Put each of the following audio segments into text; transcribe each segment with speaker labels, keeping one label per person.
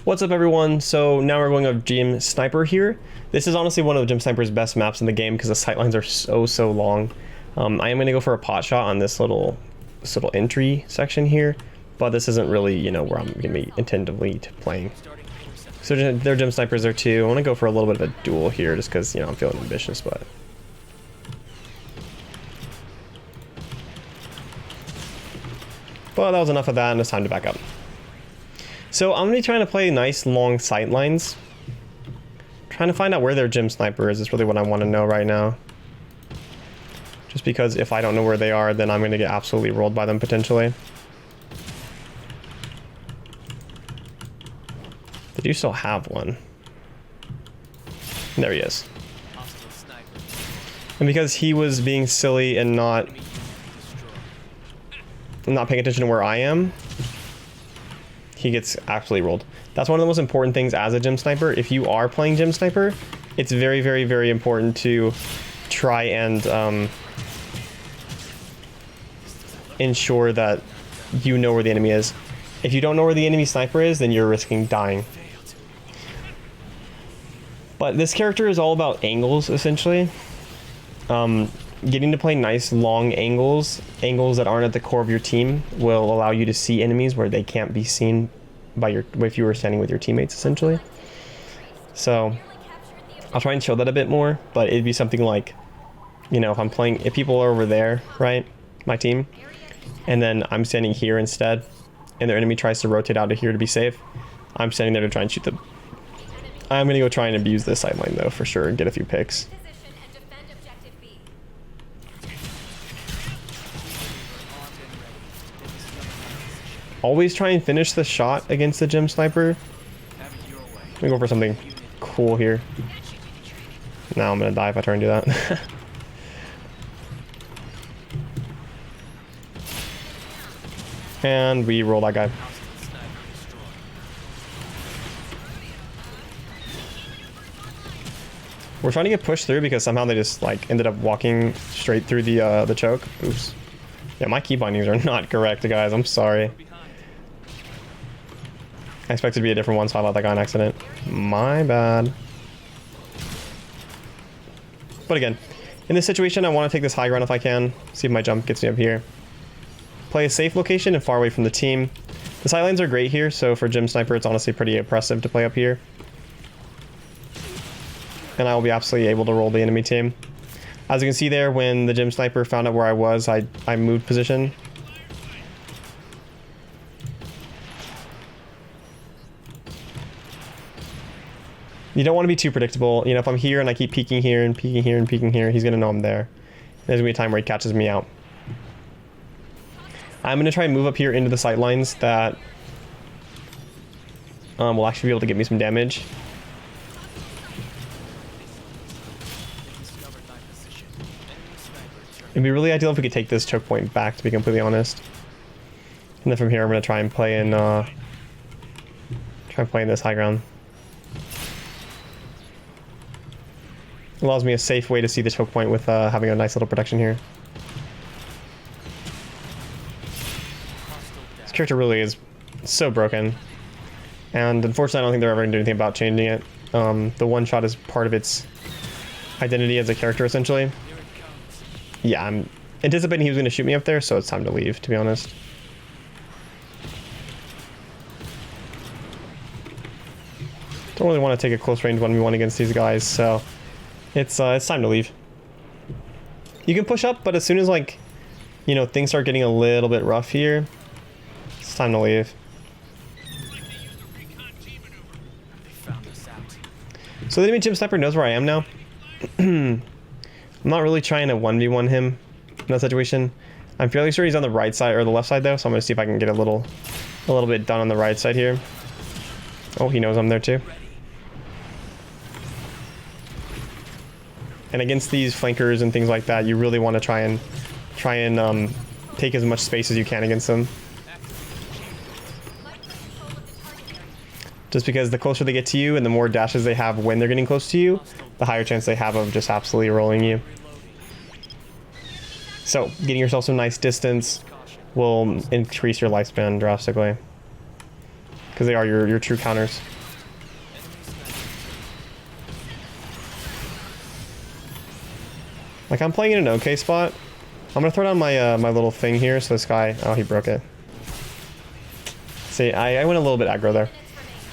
Speaker 1: What's up everyone? So now we're going of Gym Sniper here. This is honestly one of Gym Sniper's best maps in the game because the sightlines are so long. I am going to go for a pot shot on this little entry section here, but this isn't really, you know, where I'm going to be intensively playing. So they're Gym Snipers there too. I want to go for a little bit of a duel here just because, you know, I'm feeling ambitious, but... Well, that was enough of that and it's time to back up. So I'm going to be trying to play nice long sight lines. Trying to find out where their Gym Sniper is really what I want to know right now. Just because if I don't know where they are, then I'm going to get absolutely rolled by them potentially. They do still have one. There he is. And because he was being silly and not paying attention to where I am, he gets absolutely rolled. That's one of the most important things as a Gym Sniper. If you are playing Gym Sniper, it's very, very, very important to try and ensure that you know where the enemy is. If you don't know where the enemy sniper is, then you're risking dying. But this character is all about angles, essentially. Getting to play nice long angles that aren't at the core of your team, will allow you to see enemies where they can't be seen by if you were standing with your teammates, essentially. So I'll try and show that a bit more, but it'd be something like, you know, if people are over there, right, my team, and then I'm standing here instead, and their enemy tries to rotate out to here to be safe, I'm standing there to try and shoot them. I'm gonna go try and abuse this sideline though, for sure, and get a few picks. Always try and finish the shot against the Gym Sniper. Let me go for something cool here. Now I'm gonna die if I try and do that. And we roll that guy. We're trying to get pushed through because somehow they just like ended up walking straight through the choke. Oops. Yeah, my key bindings are not correct, guys. I'm sorry. I expected to be a different one, so I let that guy on accident. My bad. But again, in this situation, I want to take this high ground if I can. See if my jump gets me up here. Play a safe location and far away from the team. The sightlines are great here, so for Gym Sniper, it's honestly pretty impressive to play up here. And I will be absolutely able to roll the enemy team. As you can see there, when the Gym Sniper found out where I was, I moved position. You don't want to be too predictable. You know, if I'm here and I keep peeking here and peeking here and peeking here, he's going to know I'm there. There's going to be a time where he catches me out. I'm going to try and move up here into the sight lines that will actually be able to get me some damage. It'd be really ideal if we could take this choke point back, to be completely honest. And then from here, I'm going to try and play in this high ground. Allows me a safe way to see the choke point with having a nice little protection here. This character really is so broken. And unfortunately, I don't think they're ever going to do anything about changing it. The one shot is part of its identity as a character, essentially. Yeah, I'm anticipating he was going to shoot me up there, so it's time to leave, to be honest. Don't really want to take a close range 1v1 against these guys, so it's time to leave. You can push up, but as soon as, like, you know, things start getting a little bit rough here, it's time to leave. So the enemy Gym Sniper knows where I am now. I'm not really trying to 1v1 him in that situation. I'm fairly sure he's on the right side or the left side though, so I'm gonna see if I can get a little bit done on the right side here. Oh, he knows I'm there too. And against these flankers and things like that, you really want to try and take as much space as you can against them. Just because the closer they get to you and the more dashes they have when they're getting close to you, the higher chance they have of just absolutely rolling you. So, getting yourself some nice distance will increase your lifespan drastically. because they are your true counters. Like, I'm playing in an okay spot. I'm gonna throw down my my little thing here, so this guy... Oh, he broke it. See, I went a little bit aggro there.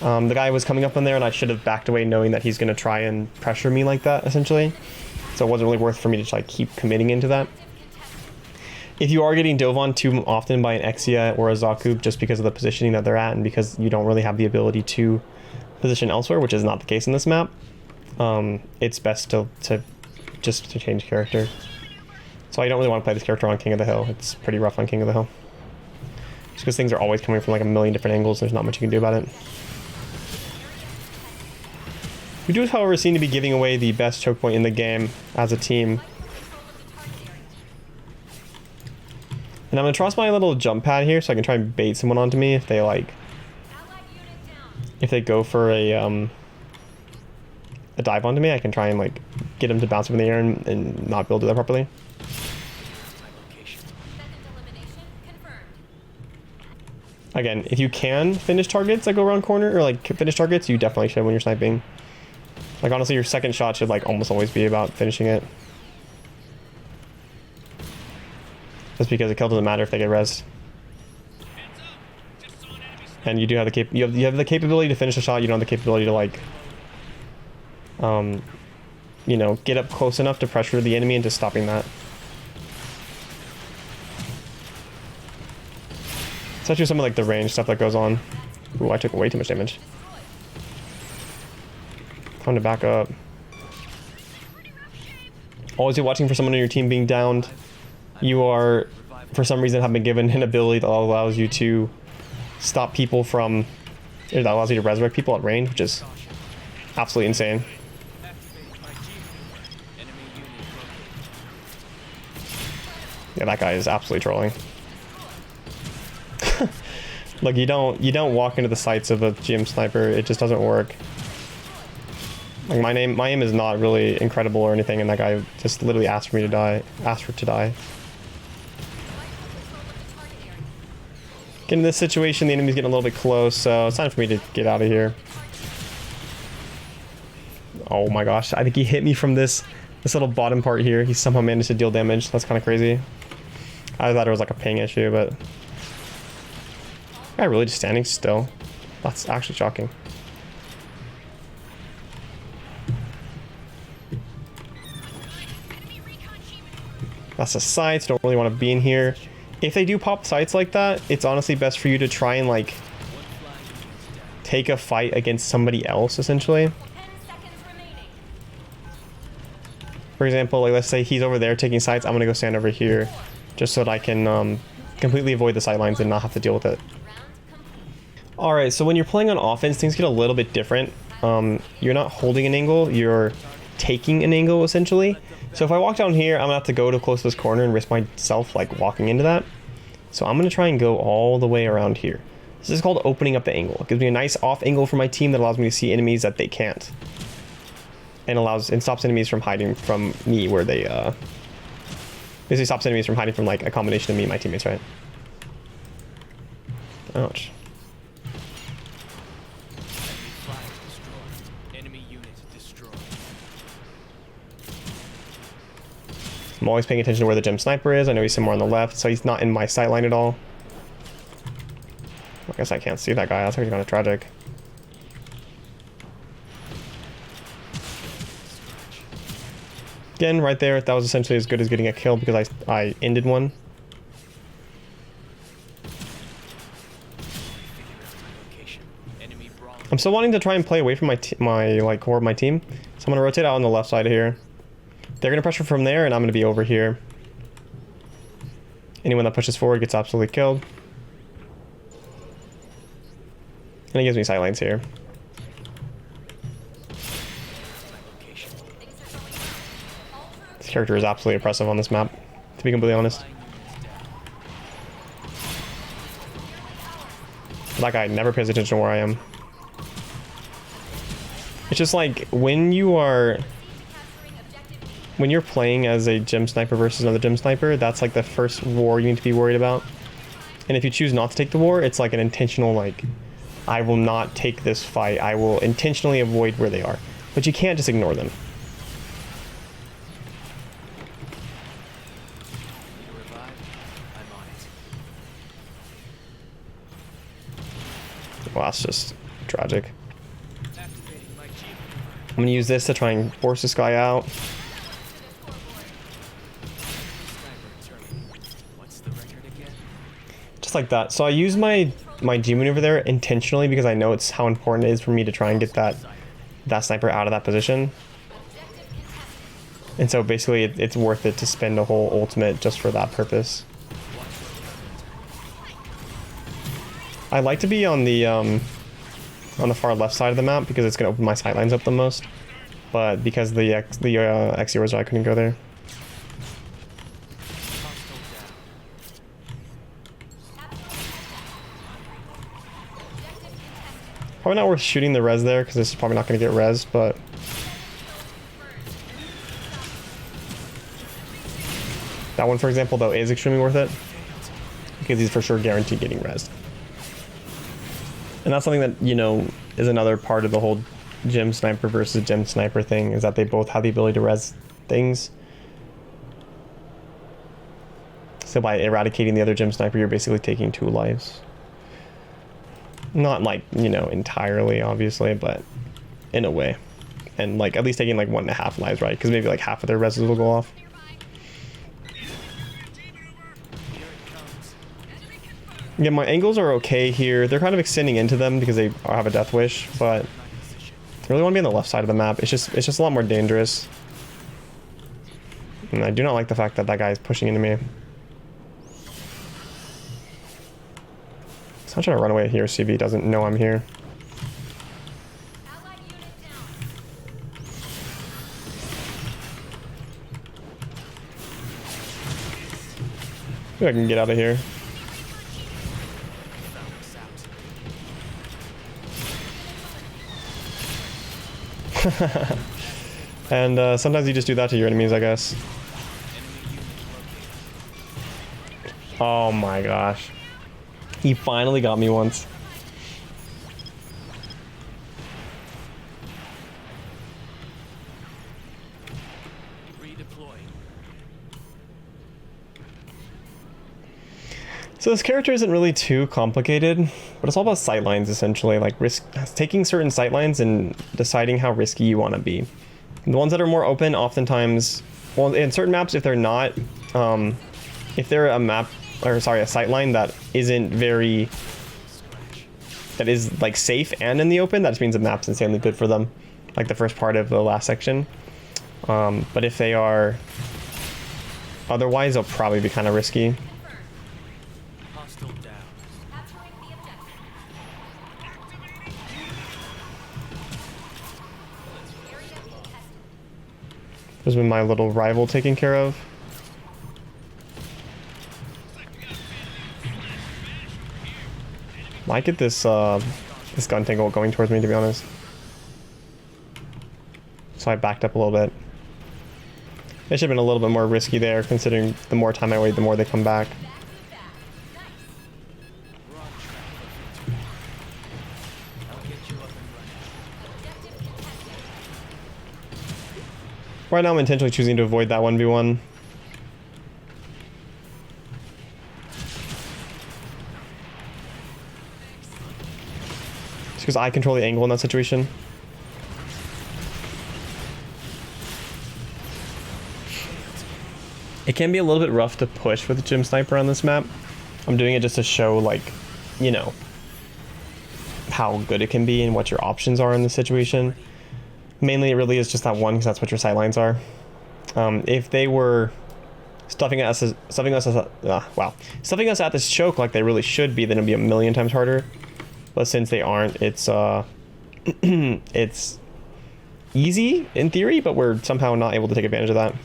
Speaker 1: The guy was coming up in there, and I should have backed away knowing that he's gonna try and pressure me like that, essentially. So it wasn't really worth for me to like keep committing into that. If you are getting dove on too often by an Exia or a Zaku just because of the positioning that they're at and because you don't really have the ability to position elsewhere, which is not the case in this map, it's best to change character. So I don't really want to play this character on King of the Hill. It's pretty rough on King of the Hill. Just because things are always coming from like a million different angles, there's not much you can do about it. We do, however, seem to be giving away the best choke point in the game as a team. And I'm going to trust my little jump pad here so I can try and bait someone onto me if they like... If they go for a dive onto me, I can try and like get them to bounce up in the air and not be able to do that properly. Again, if you can finish targets that go around corner, or like finish targets, you definitely should when you're sniping. Like honestly, your second shot should like almost always be about finishing it. Just because the kill doesn't matter if they get rezzed. And you do have the you have the capability to finish a shot. You don't have the capability to like, you know, get up close enough to pressure the enemy into stopping that. Especially some of like the range stuff that goes on. Ooh, I took way too much damage. Time to back up. Always be watching for someone on your team being downed. You are, for some reason, have been given an ability that allows you to stop people from, or that allows you to resurrect people at range, which is absolutely insane. Yeah, that guy is absolutely trolling. Look, you don't walk into the sights of a GM sniper. It just doesn't work. Like my aim is not really incredible or anything, and that guy just literally asked for me to die. Asked for to die. Getting in this situation, the enemy's getting a little bit close, so it's time for me to get out of here. Oh my gosh, I think he hit me from this little bottom part here. He somehow managed to deal damage. That's kind of crazy. I thought it was like a ping issue, but... Guy really just standing still. That's actually shocking. That's the sights. Don't really want to be in here. If they do pop sights like that, it's honestly best for you to try and like take a fight against somebody else, essentially. For example, like let's say he's over there taking sights. I'm gonna go stand over here, just so that I can completely avoid the sight lines and not have to deal with it. All right, so when you're playing on offense, things get a little bit different. You're not holding an angle, you're taking an angle essentially. So if I walk down here, I'm gonna have to go to close to this corner and risk myself like walking into that. So I'm gonna try and go all the way around here. This is called opening up the angle. It gives me a nice off angle for my team that allows me to see enemies that they can't. And stops enemies from hiding from me where they basically stops enemies from hiding from like a combination of me and my teammates, right? Ouch. I'm always paying attention to where the gem sniper is. I know he's somewhere on the left, so he's not in my sight line at all. I guess I can't see that guy. That's actually kind of tragic. Again, right there, that was essentially as good as getting a kill because I ended one. I'm still wanting to try and play away from my like core of my team, so I'm gonna rotate out on the left side here. They're gonna pressure from there, and I'm gonna be over here. Anyone that pushes forward gets absolutely killed. And it gives me sight lines here. This character is absolutely oppressive on this map, to be completely honest. That guy never pays attention to where I am. It's just like when you're playing as a gem sniper versus another gem sniper, that's like the first war you need to be worried about. And if you choose not to take the war, it's like an intentional like I will not take this fight. I will intentionally avoid where they are. But you can't just ignore them. Well, that's just tragic. I'm gonna use this to try and force this guy out. Just like that. So I use my G maneuver there intentionally because I know it's how important it is for me to try and get that sniper out of that position. And so basically it's worth it to spend a whole ultimate just for that purpose. I like to be on the far left side of the map because it's going to open my sightlines up the most. But because the XEOs, I couldn't go there. Probably not worth shooting the res there because this is probably not going to get res, but that one, for example, though, is extremely worth it because he's for sure guaranteed getting res. And that's something that, you know, is another part of the whole gym sniper versus gym sniper thing, is that they both have the ability to res things. So by eradicating the other gym sniper, you're basically taking 2 lives. Not like, you know, entirely, obviously, but in a way. And like at least taking like 1.5 lives, right? Because maybe like half of their reses will go off. Yeah, my angles are okay here. They're kind of extending into them because they have a death wish, but I really want to be on the left side of the map. It's just a lot more dangerous. And I do not like the fact that that guy is pushing into me. So I'm trying to run away here, see if he doesn't know I'm here. Maybe I can get out of here. And sometimes you just do that to your enemies, I guess. Oh my gosh. He finally got me once. So this character isn't really too complicated, but it's all about sightlines essentially, like taking certain sightlines and deciding how risky you want to be. The ones that are more open, oftentimes, well, in certain maps, if they're not, if they're a map, or sorry, a sightline that isn't very, that is like safe and in the open, that just means the map's insanely good for them, like the first part of the last section. But if they are otherwise, they'll probably be kind of risky. There's been my little rival taken care of. Might get this this gun tangle going towards me, to be honest. So I backed up a little bit. It should have been a little bit more risky there, considering the more time I wait, the more they come back. Right now I'm intentionally choosing to avoid that 1v1. Just because I control the angle in that situation. It can be a little bit rough to push with the gym sniper on this map. I'm doing it just to show, like, you know, how good it can be and what your options are in this situation. Mainly, it really is just that one, because that's what your sightlines are. If they were stuffing us at this choke like they really should be, then it'd be a million times harder. But since they aren't, it's it's easy in theory, but we're somehow not able to take advantage of that.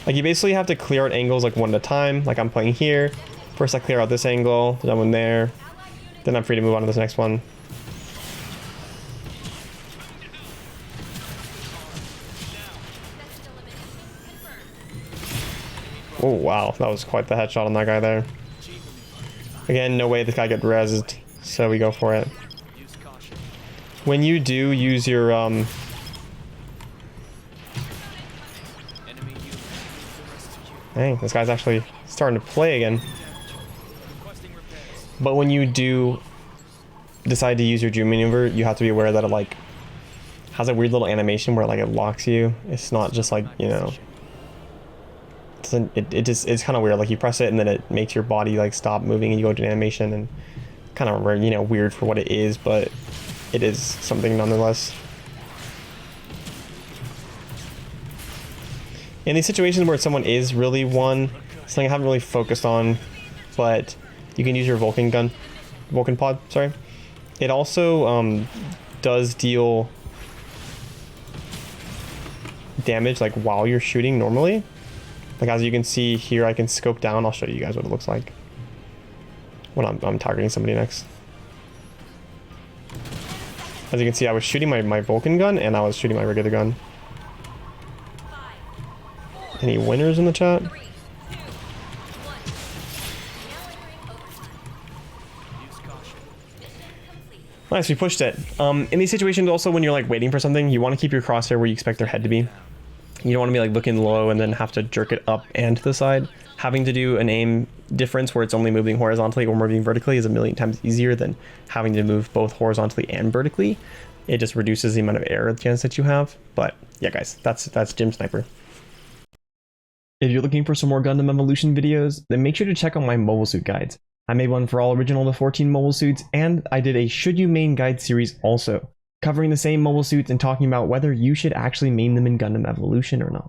Speaker 1: Like, you basically have to clear out angles like one at a time. Like, I'm playing here. First I clear out this angle, then one there. Then I'm free to move on to this next one. Oh wow, that was quite the headshot on that guy there. Again, no way this guy get rezzed, so we go for it. When you do use your dang, this guy's actually starting to play again. But when you do decide to use your June maneuver, you have to be aware that it like has a weird little animation where like it locks you. It's not just like, you know, it's kind of weird. Like you press it and then it makes your body like stop moving and you go to an animation, and kind of, you know, weird for what it is, but it is something nonetheless. In these situations where someone is really one, something I haven't really focused on, but you can use your Vulcan pod, sorry. It also does deal damage like while you're shooting normally. Like as you can see here, I can scope down. I'll show you guys what it looks like when I'm targeting somebody next. As you can see, I was shooting my Vulcan gun and I was shooting my regular gun. Any winners in the chat? Nice, we pushed it. In these situations also, when you're like waiting for something, you want to keep your crosshair where you expect their head to be. You don't want to be like looking low and then have to jerk it up and to the side. Having to do an aim difference where it's only moving horizontally or moving vertically is a million times easier than having to move both horizontally and vertically. It just reduces the amount of error chance that you have. But yeah, guys, that's Jim Sniper. If you're looking for some more Gundam Evolution videos, then make sure to check out my mobile suit guides. I made one for all original to 14 mobile suits, and I did a Should You Main guide series also, covering the same mobile suits and talking about whether you should actually main them in Gundam Evolution or not.